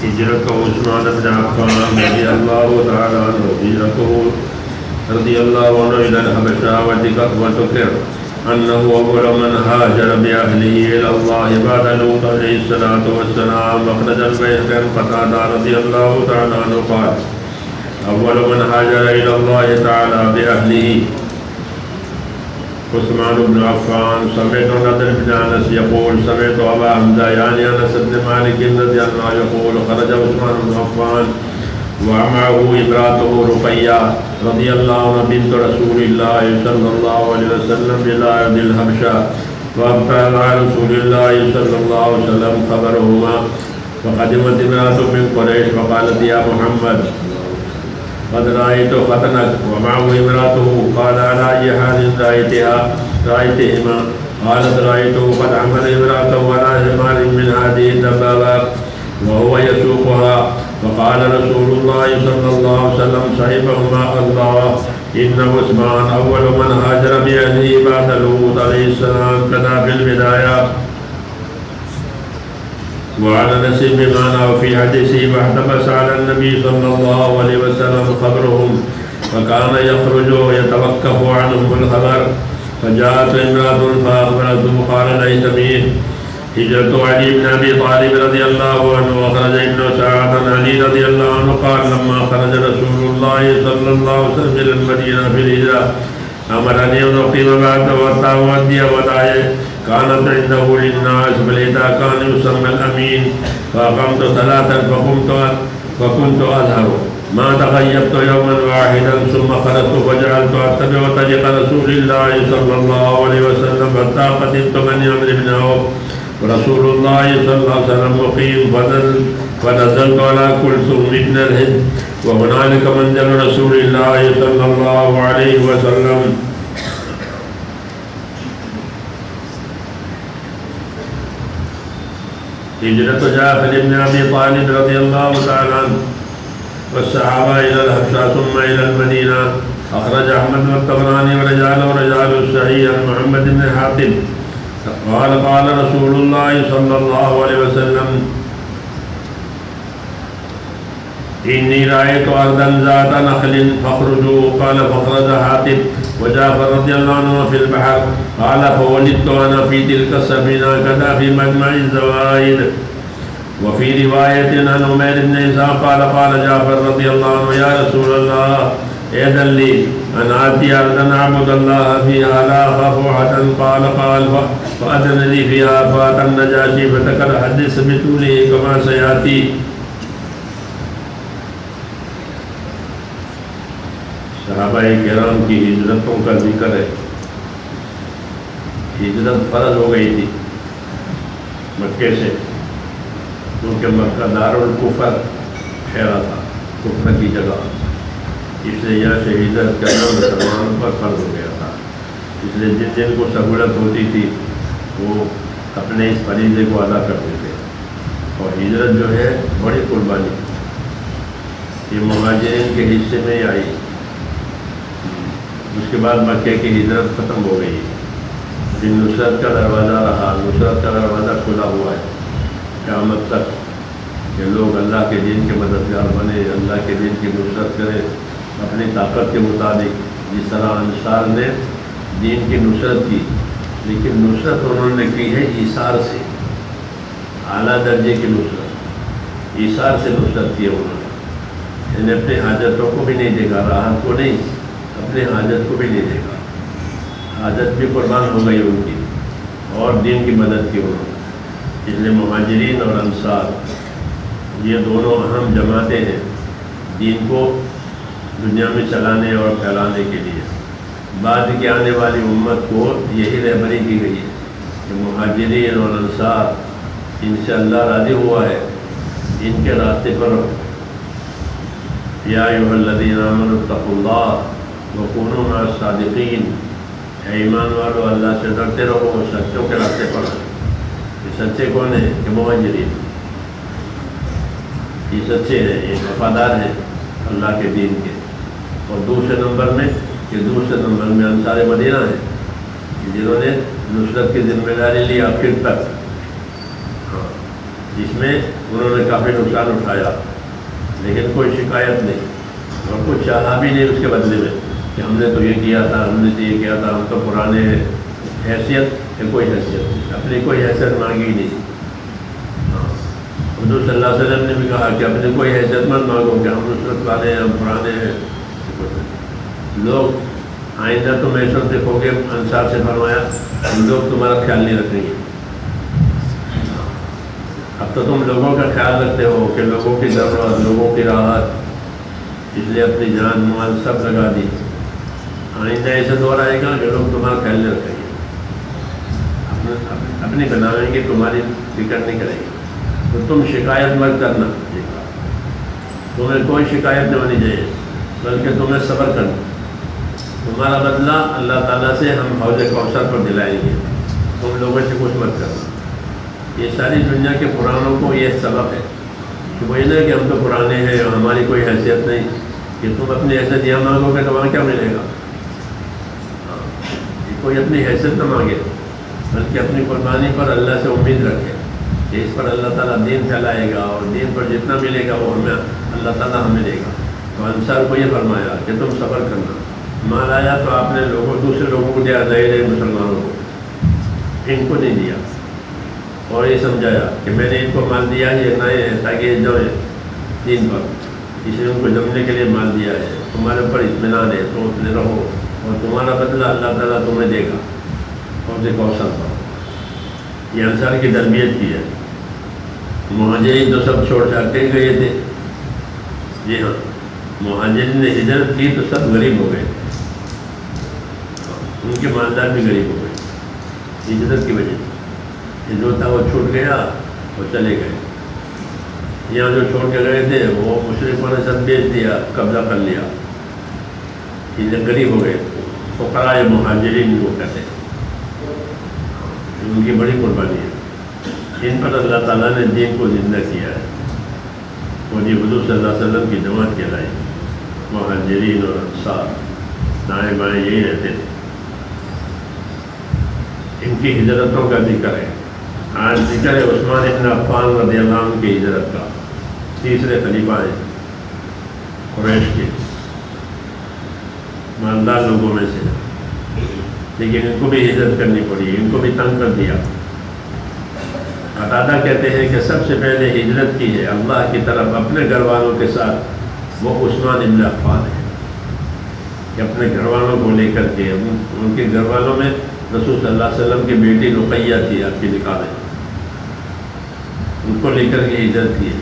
هجرته عثمان بن عفان رضي الله تعالى عنه هجرته رضي الله عنه إلى الحبشة وذكر أنه أول من هاجر بأهله إلى الله بعد لوط عليه الصلاة والسلام. أخرج البيهقي عن قتادة رضي الله تعالى عنه قال أول من هاجر إلى الله تعالى بأهله عثمان بن عفان. سمعت نضر بن أنس يقول سمعت أبا حمزة يعني أنس بن مالك رضي الله عنه يقول خرج عثمان بن عفان ومعه امرأته رقية رضي الله عنها بنت رسول الله صلى الله عليه وسلم إلى أرض الحبشة فأبطل على رسول الله صلى الله عليه وسلم خبرهما. فقدمت امرأة من قريش فقالت يا محمد قد رأيت ختنك ومعه امرأته. قال على أي حال رأيتهما؟ قالت رأيته قد حمل امرأته على حمار من هذه الدبابات وهو يسوقها. فقال رسول الله صلى الله عليه وسلم صحبهما الله إن عثمان أول من هاجر بأهله بعد لوط عليه السلام كذا في البداية. وعلى نسب بمعنى في حديثه واحتبس على النبي صلى الله عليه وسلم خبرهم فكان يخرج ويتوقف عنهم الخبر. فجاءت امرأة فأخبرته قال ليس به هجرة علي بن أبي طالب رضي الله عنه. وخرج ابن سعد عن علي رضي الله عنه قال لما خرج رسول الله صلى الله عليه وسلم إلى المدينة في الهجرة أمرني أن أقيم بعد وأودي وداعي كانت عنده للناس فلذا كان يسمى الأمين. فأقمت ثلاثا فكنت أظهر ما تغيبت يوما واحدا ثم خرجت فجعلت أتبع طريق رسول الله صلى الله عليه وسلم حتى قدمت بني عمرو بن عوف ورسول الله صلى الله عليه وسلم مقيم فنزلت على كلثوم بن الهند وهنالك منزل رسول الله صلى الله عليه وسلم. هجرة جعفر بن أبي طالب رضي الله تعالى عنه والصحابة إلى الحبشة ثم إلى المدينة. أخرج أحمد والطبراني ورجال الصحيح عن محمد بن حاتم قال رسول الله صلى الله عليه وسلم إني رأيت أرضا ذات نخل فاخرجوا. قال فخرج حاتم وجعفر رضي الله عنه في البحر. قال فولدت أنا في تلك السفينة كذا في مجمع الزوائد. وفي رواية عن عمير بن إسحاق قال جعفر رضي الله عنه يا رسول الله إذن لي أن آتي أرضا أعبد الله فيها لا أخاف أحدا. قال فأذن لي فيها. فأتى النجاشي فذكر حديث بطوله كما سيأتي. صحابہ کرام کی ہجرتوں کا ذکر ہے. ہجرت فرض ہو گئی تھی مکے سے کیونکہ مکہ دارالکفر ٹھہرا تھا کفر کی جگہ. اس لیے یہاں سے ہجرت کرنا مسلمانوں پر فرض ہو گیا تھا. اس لیے جن جن کو سہولت ہوتی تھی وہ اپنے اس فریضے کو ادا کرتے تھے. اور ہجرت جو ہے بڑی قربانی یہ مہاجرین کے حصے میں ہی آئی. اس کے بعد مکے کی ہجرت ختم ہو گئی. لیکن نصرت کا دروازہ رہا. نصرت کا دروازہ کھلا ہوا ہے قیامت تک کہ لوگ اللہ کے دین کے مددگار بنے, اللہ کے دین کی نصرت کرے اپنی طاقت کے مطابق. جس طرح انصار نے دین کی نصرت کی لیکن نصرت انہوں نے کی ہے ایثار سے, اعلیٰ درجے کی نصرت. ایثار سے نصرت کی ہے انہوں نے. یعنی اپنے حاجتوں کو بھی نہیں دیکھا, راحت کو نہیں, اپنے حاجت کو بھی نہیں دیکھا. حاجت بھی قربان ہو گئی ان کی اور دین کی مدد کی انہوں نے. اس لیے مہاجرین اور انصار یہ دونوں اہم جماعتیں ہیں دین کو دنیا میں چلانے اور پھیلانے کے لیے. بعد کی آنے والی امت کو یہی رہبری کی گئی ہے کہ مہاجرین اور انصار ان سے اللہ راضی ہوا ہے, ان کے راستے پر رہو. یا ایھا الذین آمنوا اتقوا اللہ وکونوا مع الصادقین. اے ایمان والو اللہ سے ڈرتے رہو اور سچوں کے راستے پر رہو. یہ سچے کون ہیں کہ مہاجرین. یہ سچے ہیں, یہ وفادار ہیں اللہ کے دین کے. اور دوسرے نمبر میں انصار مدینہ ہیں جنہوں نے نصرت کی ذمہ داری لی آخر تک. جس میں انہوں نے کافی نقصان اٹھایا، لیکن کوئی شکایت نہیں اور کچھ چاہا بھی نہیں اس کے بدلے میں کہ ہم نے تو یہ کیا تھا، ہم نے تو یہ کیا تھا، ہم تو پرانے حیثیت کہ کوئی حیثیت نہیں، اپنی کوئی حیثیت مانگی ہی نہیں۔ حضور صلی اللہ علیہ وسلم نے بھی کہا کہ اپنی کوئی حیثیت مت مانگو کہ ہم نصرت والے ہیں، ہم پرانے ہیں۔ لوگ آئندہ تم ایسا دیکھو گے، انصار سے فرمایا ہم لوگ تمہارا خیال نہیں رکھیں گے۔ اب تو تم لوگوں کا خیال رکھتے ہو کہ لوگوں کی ضرورت، لوگوں کی راحت، اس لیے اپنی جان مال سب لگا دی۔ آئندہ ایسا دور آئے گا کہ لوگ تمہارا خیال نہیں رکھیں گے، اپنی بناویں گے، تمہاری فکر نہیں کریں گے۔ تو تم شکایت مت کرنا، تمہیں کوئی شکایت نہیں ہونی چاہیے، بلکہ تمہیں صبر کرنا۔ تمہارا بدلہ اللہ تعالیٰ سے ہم حوض کوثر پر دلائیں گے، تم لوگوں سے کچھ مت کرنا۔ یہ ساری دنیا کے پرانوں کو یہ سبق ہے کہ وہی نہیں کہ ہم تو پرانے ہیں اور ہماری کوئی حیثیت نہیں، کہ تم اپنی حیثیت یہاں مانگو گے تو وہاں کیا ملے گا؟ کوئی اپنی حیثیت نہ مانگے، بلکہ اپنی قربانی پر اللہ سے امید رکھے کہ اس پر اللہ تعالیٰ دین پھیلائے گا، اور دین پر جتنا ملے گا وہ ہمیں اللہ تعالیٰ ہمیں دے گا۔ تو انصار کو یہ فرمایا کہ تم صبر کرنا۔ مال آیا تو آپ نے دوسرے لوگوں کو دیا، نئے نئے مسلمانوں کو، ان کو نہیں دیا، اور یہ سمجھایا کہ میں نے ان کو مال دیا ہے، یہ نئے ہیں تاکہ یہ جمیں دین پر، اس لیے ان کو جمنے کے لیے مال دیا ہے۔ تمہارے اوپر اطمینان ہے تو اتنے رہو، اور تمہارا بدلہ اللہ تعالیٰ تمہیں دے گا حوض کوثر پر۔ یہ انصار کی تربیت کی ہے۔ مہاجرین تو سب چھوڑ چھاڑ کے گئے تھے، جی ہاں، مہاجرین نے ہجرت کی تو سب غریب ہو گئے، ان کے مالدار بھی غریب ہو گئے ہجرت کی وجہ سے۔ جو تھا وہ چھوٹ گیا، وہ چلے گئے۔ یہاں جو چھوڑ کے گئے تھے وہ مشرکوں نے سب بیچ دیا، قبضہ کر لیا، یہ غریب ہو گئے۔ فقراء مہاجرین کو کہتے ہیں، ان کی بڑی قربانی ہے۔ ان پر اللہ تعالیٰ نے دین کو زندہ کیا ہے، اور یہ حضور صلی اللہ علیہ وسلم کی جماعت کہلائی۔ مہاجرین اور انصار دائیں بائیں یہی رہتے تھے۔ ان کی ہجرتوں کا ذکر ہے۔ آج ذکر ہے عثمان بن عفان رضی اللہ عنہ کی ہجرت کا، تیسرے خلیفہ ہیں قریش کے، مالدار لوگوں میں سے، لیکن ان کو بھی ہجرت کرنی پڑی، ان کو بھی تنگ کر دیا۔ قتادہ کہتے ہیں کہ سب سے پہلے ہجرت کی ہے اللہ کی طرف اپنے گھر والوں کے ساتھ وہ عثمان بن عفان ہے، کہ اپنے گھر والوں کو لے کر کے، ان کے گھر والوں میں رسول صلی اللہ علیہ وسلم کی بیٹی رقیہ تھی، آپ کی نکاح میں، ان کو لے کر کے ہجرت کی ہے۔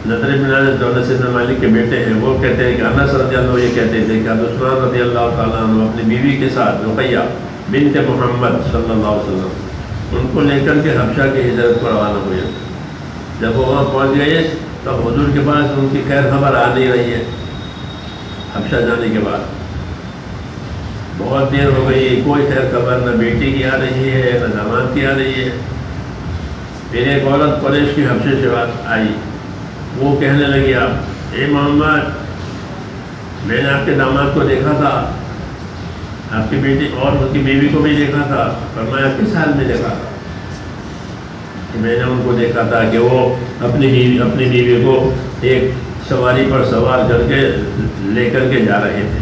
نضر بن انس انس بن مالک کے بیٹے ہیں، وہ کہتے ہیں کہ انس رضی اللہ عنہ یہ کہتے تھے کہ عثمان رضی اللہ تعالیٰ عنہ اپنی بیوی کے ساتھ رقیہ بنت محمد صلی اللہ علیہ وسلم ان کو لے کر کے حبشہ کی ہجرت کو روانہ ہوئے۔ جب وہ وہاں پہنچ گئے تو حضور کے پاس ان کی خیر خبر آ نہیں رہی ہے۔ حبشہ جانے کے بعد بہت دیر ہو گئی، کوئی خیر خبر نہ بیٹی کی آ رہی ہے نہ داماد کی آ رہی ہے۔ پھر ایک عورت قریش کی حبشے سے بات آئی، وہ کہنے لگی، آپ اے محمد، میں نے آپ کے داماد کو دیکھا تھا، آپ کی بیٹی اور اس کی بیوی کو بھی دیکھا تھا۔ فرمایا کس حال میں دیکھا؟ کہ میں نے ان کو دیکھا تھا کہ وہ اپنی بیوی کو ایک سواری پر سوار کر کے لے کر کے جا رہے تھے،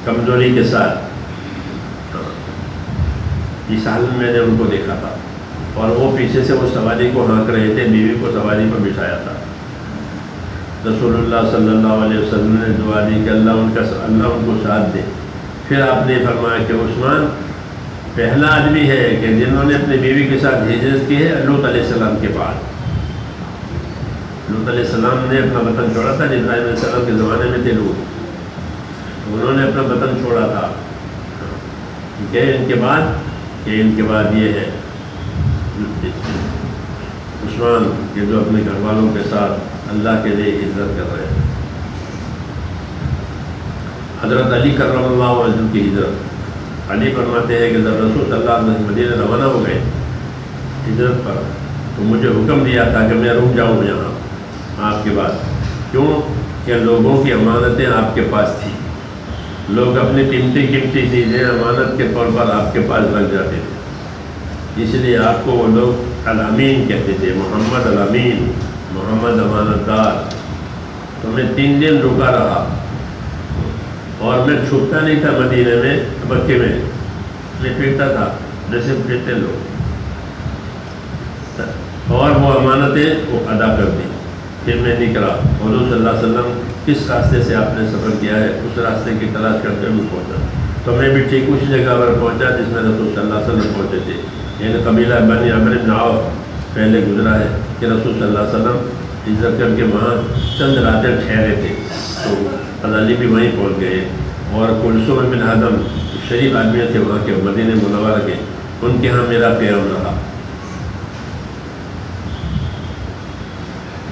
کمزوری کے ساتھ۔ اس حال میں نے ان کو دیکھا تھا، اور وہ پیچھے سے وہ سواری کو ہانک رہے تھے، بیوی کو سواری پر بٹھایا تھا۔ رسول اللہ صلی اللہ علیہ وسلم نے دعا دی کہ اللہ ان کو ساتھ دے۔ پھر آپ نے فرمایا کہ عثمان پہلا آدمی ہے کہ جنہوں نے اپنی بیوی کے ساتھ ہجرت کی ہے لوط علیہ السلام کے بعد۔ لوط علیہ السلام نے اپنا وطن چھوڑا تھا، ابراہیم علیہ السلام کے زمانے میں تھے لوگ، انہوں نے اپنا وطن چھوڑا تھا۔ کہ ان کے بعد یہ ہے عثمان کہ جو اپنے گھر والوں کے ساتھ اللہ کے لیے ہجرت کر رہے ہیں۔ حضرت علی کرم اللہ وجہ کی ہجرت، علی فرماتے ہیں کہ جب رسول صلی اللہ علیہ وسلم مدینہ روانہ ہو گئے ہجرت پر، تو مجھے حکم دیا تھا کہ میں رک جاؤں یہاں آپ کے بعد۔ کیوں کہ لوگوں کی امانتیں آپ کے پاس تھیں، لوگ اپنی قیمتی چیزیں امانت کے طور پر آپ کے پاس رکھ جاتے تھے، اس لیے آپ کو وہ لوگ الامین کہتے تھے، محمد الامین، محمد امانت دار۔ تو میں 3 دن رکا رہا اور میں چھپتا نہیں تھا مدینے میں، مکے میں پھرتا تھا جیسے پھرتے لوگ، اور وہ امانتیں وہ ادا کر دی۔ پھر میں نکلا، حضور صلی اللہ علیہ وسلم کس راستے سے آپ نے سفر کیا ہے اس راستے کی تلاش کرتے ہوئے پہنچا، تو میں بھی ٹھیک اس جگہ پر پہنچا جس میں رسول صلی اللہ علیہ وسلم پہنچے تھے، یعنی قبیلہ بنی عمرو بن عوف پہلے گزرا ہے کہ رسول صلی اللہ علیہ وسلم ہجرت کر کے وہاں چند راتیں ٹھہرے تھے، تو فضالی بھی وہیں پہنچ گئے، اور کلثوم بن حضم شریف آدمی تھے وہاں کے، مدینہ منورہ کے، ان کے ہاں میرا قیام رہا۔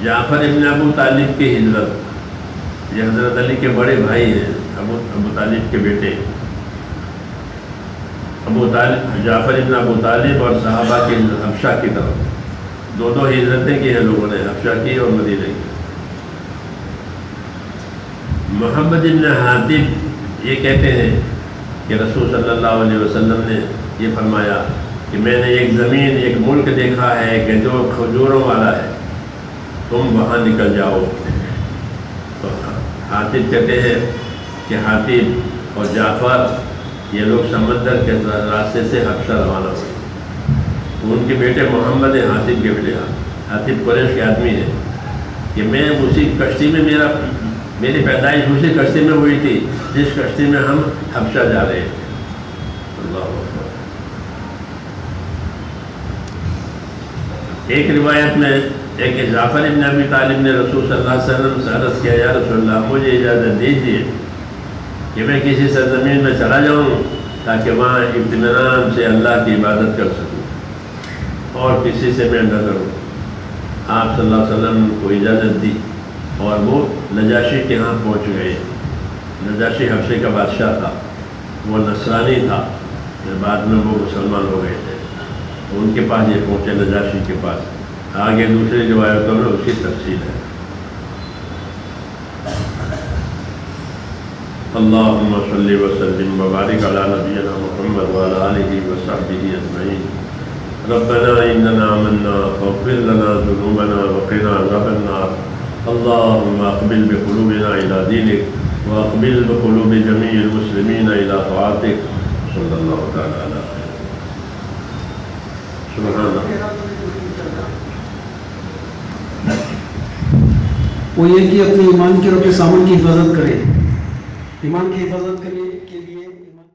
جعفر ابن ابو طالب کی ہجرت، یہ حضرت علی کے بڑے بھائی ہیں، ابو طالب کے بیٹے ابو طالب، جعفر ابن ابو طالب، اور صحابہ کی حبشہ کی طرف دو ہجرتیں کی ہیں لوگوں نے، حبشہ کی اور مدینہ کی۔ محمد ابن حاتب یہ کہتے ہیں کہ رسول صلی اللہ علیہ وسلم نے یہ فرمایا کہ میں نے ایک زمین، ایک ملک دیکھا ہے کہ جو کھجوروں والا ہے، تم وہاں نکل جاؤ۔ تو حاتب کہتے ہیں کہ حاتب اور جعفر یہ لوگ سمندر کے راستے سے حبشہ روانہ ہوئے، ان کے بیٹے محمد ہیں، حاتب کے بیٹے، حاتب قریش کے آدمی ہیں، کہ میں اسی کشتی میں، میری پیدائش اسی کشتی میں ہوئی تھی جس کشتی میں ہم حبشہ جا رہے ہیں۔ اللہ اکبر۔ ایک روایت میں ہے کہ جعفر ابن ابی طالب نے رسول صلی اللہ علیہ وسلم سے عرض کیا، یا رسول اللہ مجھے اجازت دیجیے کہ میں کسی سرزمین میں چلا جاؤں تاکہ وہاں اطمینان سے اللہ کی عبادت کر سکوں اور کسی سے میں نہ ڈروں۔ آپ صلی اللہ علیہ وسلم کو اجازت دی اور وہ نجاشی کے ہاں پہنچ گئے۔ نجاشی حبشے کا بادشاہ تھا، وہ نصرانی تھا، بعد میں وہ مسلمان ہو گئے تھے، تو ان کے پاس یہ پہنچے، نجاشی کے پاس۔ آگے دوسری روایتوں میں اس کی تفصیل ہے۔ اللہم صلی وسلم وبارک علی نبینا محمد وعلی آلہ وصحبہ اجمعین۔ ربنا اننا آمنا فاغفر لنا ذنوبنا وقنا عذاب النار۔ اللہم اقبل بقلوبنا الی دینک واقبل بقلوب جمیع المسلمین الی طاعتک۔ صلی اللہ تعالی علی خیر۔ سبحان اللہ۔ وہ یہ کہ اپنے ایمان کے اور اپنے سامان کی حفاظت کرے، ایمان کی حفاظت کرے۔